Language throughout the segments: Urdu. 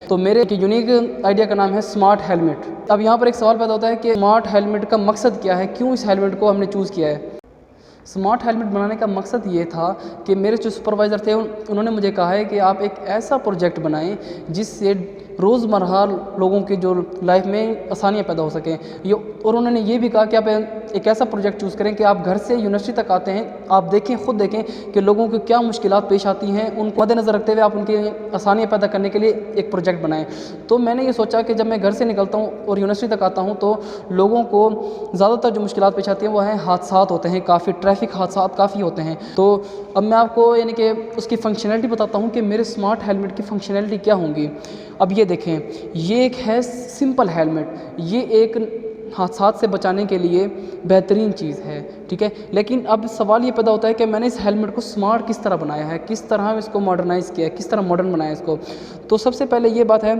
تو میرے ایک یونیک آئیڈیا کا نام ہے اسمارٹ ہیلمٹ۔ اب یہاں پر ایک سوال پیدا ہوتا ہے کہ اسمارٹ ہیلمٹ کا مقصد کیا ہے، کیوں اس ہیلمٹ کو ہم نے چوز کیا ہے؟ اسمارٹ ہیلمٹ بنانے کا مقصد یہ تھا کہ میرے جو سپروائزر تھے انہوں نے مجھے کہا ہے کہ آپ ایک ایسا پروجیکٹ بنائیں جس سے روزمرہ لوگوں کی جو لائف میں آسانیاں پیدا ہو سکیں، اور انہوں نے یہ بھی کہا کہ آپ ایک ایسا پروجیکٹ چوز کریں کہ آپ گھر سے یونیورسٹی تک آتے ہیں، آپ دیکھیں، خود دیکھیں کہ لوگوں کو کیا مشکلات پیش آتی ہیں، ان کو مد نظر رکھتے ہوئے آپ ان کی آسانیاں پیدا کرنے کے لیے ایک پروجیکٹ بنائیں۔ تو میں نے یہ سوچا کہ جب میں گھر سے نکلتا ہوں اور یونیورسٹی تک آتا ہوں تو لوگوں کو زیادہ تر جو مشکلات پیش آتی ہیں وہ ہیں حادثات ہوتے ہیں، کافی ٹریفک حادثات کافی ہوتے ہیں۔ تو اب میں آپ کو یعنی کہ اس کی فنکشنلٹی بتاتا ہوں کہ میرے اسمارٹ ہیلمٹ کی فنکشنلٹی کیا ہوں گی۔ اب یہ دیکھیں، یہ ایک ہے سمپل ہیلمٹ، یہ ایک حادثات سے بچانے کے لیے بہترین چیز ہے، ٹھیک ہے۔ لیکن اب سوال یہ پیدا ہوتا ہے کہ میں نے اس ہیلمٹ کو اسمارٹ کس طرح بنایا ہے، کس طرح اس کو ماڈرنائز کیا ہے، کس طرح ماڈرن بنایا ہے اس کو۔ تو سب سے پہلے یہ بات ہے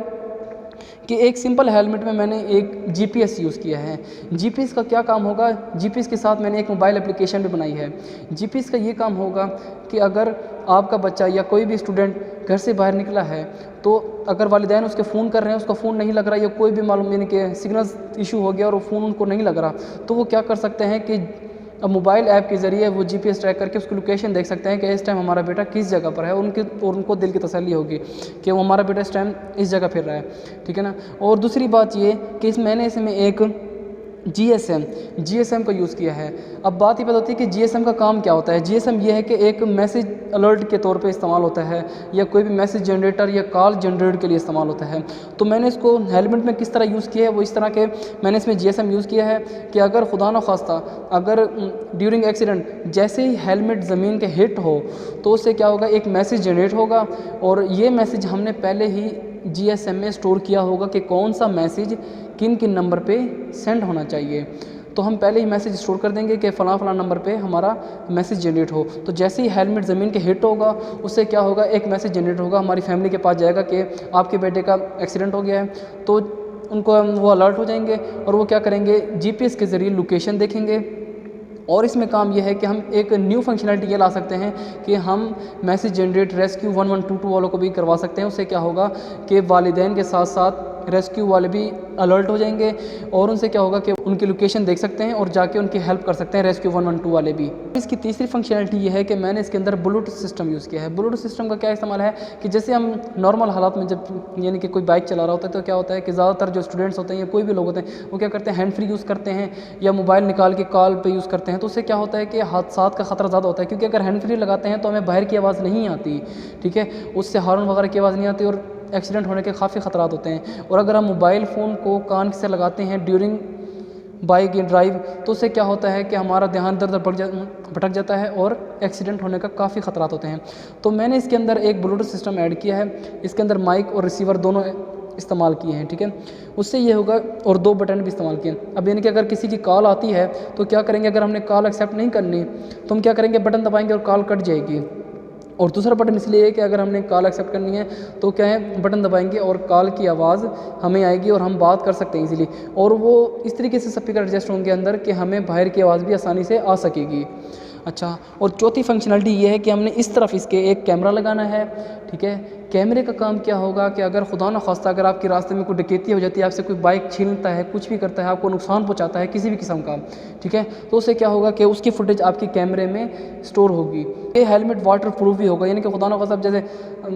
کہ ایک سمپل ہیلمٹ میں نے ایک جی پی ایس یوز کیا ہے۔ جی پی ایس کا کیا کام ہوگا؟ جی پی ایس کے ساتھ میں نے ایک موبائل اپلیکیشن بھی بنائی ہے۔ جی پی ایس کا یہ کام ہوگا کہ اگر آپ کا بچہ یا کوئی بھی اسٹوڈنٹ گھر سے باہر نکلا ہے تو اگر والدین اس کے فون کر رہے ہیں، اس کا فون نہیں لگ رہا، یا کوئی بھی معلوم یعنی کہ سگنلز ایشو ہو گیا اور وہ فون ان کو نہیں لگ رہا، تو وہ کیا کر سکتے ہیں کہ اب موبائل ایپ کے ذریعے وہ جی پی ایس ٹریک کر کے اس کی لوکیشن دیکھ سکتے ہیں کہ اس ٹائم ہمارا بیٹا کس جگہ پر ہے، اور ان کو دل کی تسلی ہوگی کہ وہ ہمارا بیٹا اس ٹائم اس جگہ پھر رہا ہے، ٹھیک ہے نا۔ اور دوسری بات یہ کہ میں نے اس میں ایک جی ایس ایم کا یوز کیا ہے۔ اب بات یہ پتہ ہوتی ہے کہ جی ایس ایم کا کام کیا ہوتا ہے۔ جی ایس ایم یہ ہے کہ ایک میسیج الرٹ کے طور پہ استعمال ہوتا ہے، یا کوئی بھی میسیج جنریٹر یا کال جنریٹ کے لیے استعمال ہوتا ہے۔ تو میں نے اس کو ہیلمٹ میں کس طرح یوز کیا ہے، وہ اس طرح کہ میں نے اس میں جی ایس ایم یوز کیا ہے کہ اگر خدا نخواستہ اگر ڈیورنگ ایکسیڈنٹ جیسے ہی ہیلمٹ زمین کے ہٹ ہو تو اس سے کیا ہوگا، ایک میسیج جنریٹ ہوگا، اور یہ میسیج ہم نے پہلے ہی جی ایس ایم میں اسٹور کیا ہوگا کہ کون سا میسیج کن کن نمبر پہ سینڈ ہونا چاہیے۔ تو ہم پہلے ہی میسیج اسٹور کر دیں گے کہ فلاں فلاں نمبر پہ ہمارا میسیج جنریٹ ہو، تو جیسے ہی ہیلمٹ زمین کے ہٹ ہوگا اس سے کیا ہوگا، ایک میسیج جنریٹ ہوگا، ہماری فیملی کے پاس جائے گا کہ آپ کے بیٹے کا ایکسیڈنٹ ہو گیا ہے۔ تو ان کو وہ الرٹ ہو جائیں گے اور وہ کیا کریں گے، جی پی ایس کے ذریعے لوکیشن دیکھیں گے۔ اور اس میں کام یہ ہے کہ ہم ایک نیو فنکشنلٹی یہ لا سکتے ہیں کہ ہم میسیج جنریٹ ریسکیو 1122 والوں کو بھی کروا سکتے ہیں۔ اس سے کیا ہوگا کہ والدین کے ساتھ ساتھ ریسکیو والے بھی الرٹ ہو جائیں گے، اور ان سے کیا ہوگا کہ ان کی لوکیشن دیکھ سکتے ہیں اور جا کے ان کی ہیلپ کر سکتے ہیں، ریسکیو 112 والے بھی۔ اس کی تیسری فنکشنلٹی یہ ہے کہ میں نے اس کے اندر بلوٹوتھ سسٹم یوز کیا ہے۔ بلوٹوتھ سسٹم کا کیا استعمال ہے کہ جیسے ہم نارمل حالات میں جب یعنی کہ کوئی بائک چلا رہا ہوتا ہے تو کیا ہوتا ہے کہ زیادہ تر جو اسٹوڈنٹس ہوتے ہیں یا کوئی بھی لوگ ہوتے ہیں وہ کیا کرتے ہیں، ہینڈ فری یوز کرتے ہیں یا موبائل نکال کے کال پہ یوز کرتے ہیں، تو اس سے کیا ہوتا ہے کہ حادثات کا خطرہ زیادہ ہوتا ہے، کیونکہ اگر ہینڈ فری لگاتے ہیں تو ہمیں باہر کی آواز نہیں آتی، ٹھیک ہے، اس سے ہارن وغیرہ کی آواز نہیں آتی اور ایکسیڈنٹ ہونے کے کافی خطرات ہوتے ہیں۔ اور اگر ہم موبائل فون کو کان سے لگاتے ہیں ڈیورنگ بائک یا ڈرائیو تو اس سے کیا ہوتا ہے کہ ہمارا دھیان ادھر ادھر بھٹک جاتا ہے اور ایکسیڈنٹ ہونے کا کافی خطرات ہوتے ہیں۔ تو میں نے اس کے اندر ایک بلوٹوتھ سسٹم ایڈ کیا ہے، اس کے اندر مائک اور ریسیور دونوں استعمال کیے ہیں، ٹھیک ہے۔ اس سے یہ ہوگا، اور 2 بٹن بھی استعمال کیے ہیں۔ اب یعنی کہ اگر کسی کی کال آتی ہے تو کیا کریں گے، اگر ہم نے کال ایکسیپٹ نہیں کرنی تو ہم کیا کریں گے، بٹن دبائیں گے اور کال کٹ جائے گی۔ اور دوسرا بٹن اس لیے ہے کہ اگر ہم نے کال ایکسیپٹ کرنی ہے تو کیا ہے، بٹن دبائیں گے اور کال کی آواز ہمیں آئے گی اور ہم بات کر سکتے ہیں ایزیلی، اور وہ اس طریقے سے اسپیکر ایڈجسٹ ہوں گے اندر کہ ہمیں باہر کی آواز بھی آسانی سے آ سکے گی۔ اچھا، اور چوتھی فنکشنلٹی یہ ہے کہ ہم نے اس طرف اس کے ایک کیمرہ لگانا ہے، ٹھیک ہے۔ کیمرے کا کام کیا ہوگا کہ اگر خدا نخواستہ اگر آپ کے راستے میں کوئی ڈکیتی ہو جاتی ہے، آپ سے کوئی بائک چھینتا ہے، کچھ بھی کرتا ہے، آپ کو نقصان پہنچاتا ہے کسی بھی قسم کا، ٹھیک ہے، تو اس سے کیا ہوگا کہ اس کی فوٹیج آپ کے کیمرے میں اسٹور ہوگی۔ یہ ہیلمٹ واٹر پروف بھی ہوگا، یعنی کہ خدا نخواستہ جیسے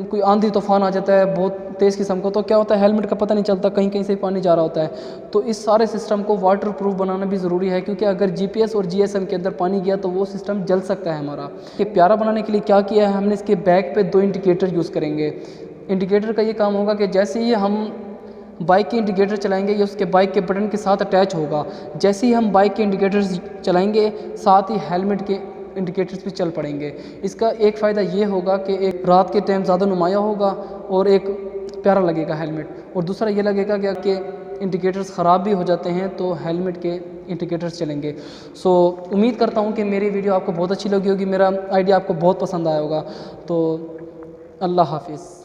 کوئی آندھی طوفان آ جاتا ہے بہت تیز قسم کو، تو کیا ہوتا ہے ہیلمٹ کا پتہ نہیں چلتا، کہیں کہیں سے پانی جا رہا ہوتا ہے، تو اس سارے سسٹم کو واٹر پروف بنانا بھی ضروری ہے، کیونکہ اگر جی پی ایس اور جی ایس ایم کے اندر پانی گیا تو وہ سسٹم جل سکتا ہے ہمارا۔ یہ پیارا بنانے کے لیے کیا کیا ہے ہم نے، اس کے بیک پہ 2 انڈیکیٹر یوز کریں گے۔ انڈیکیٹر کا یہ کام ہوگا کہ جیسے ہی ہم بائک کے انڈیکیٹر چلائیں گے یہ اس کے بائک کے بٹن کے ساتھ اٹیچ ہوگا، جیسے ہی ہم بائک کے انڈیکیٹرز چلائیں گے ساتھ ہی ہیلمٹ کے انڈیکیٹرز بھی چل پڑیں گے۔ اس کا ایک فائدہ یہ ہوگا کہ ایک رات کے ٹائم زیادہ نمایاں ہوگا اور ایک پیارا لگے گا ہیلمٹ، اور دوسرا یہ لگے گا کہ انڈیکیٹرز خراب بھی ہو جاتے ہیں تو ہیلمٹ کے انڈیکیٹرز چلیں گے۔ سو امید کرتا ہوں کہ میری ویڈیو آپ کو بہت اچھی لگی ہوگی، میرا آئیڈیا آپ کو بہت پسند آیا ہوگا، تو اللہ حافظ۔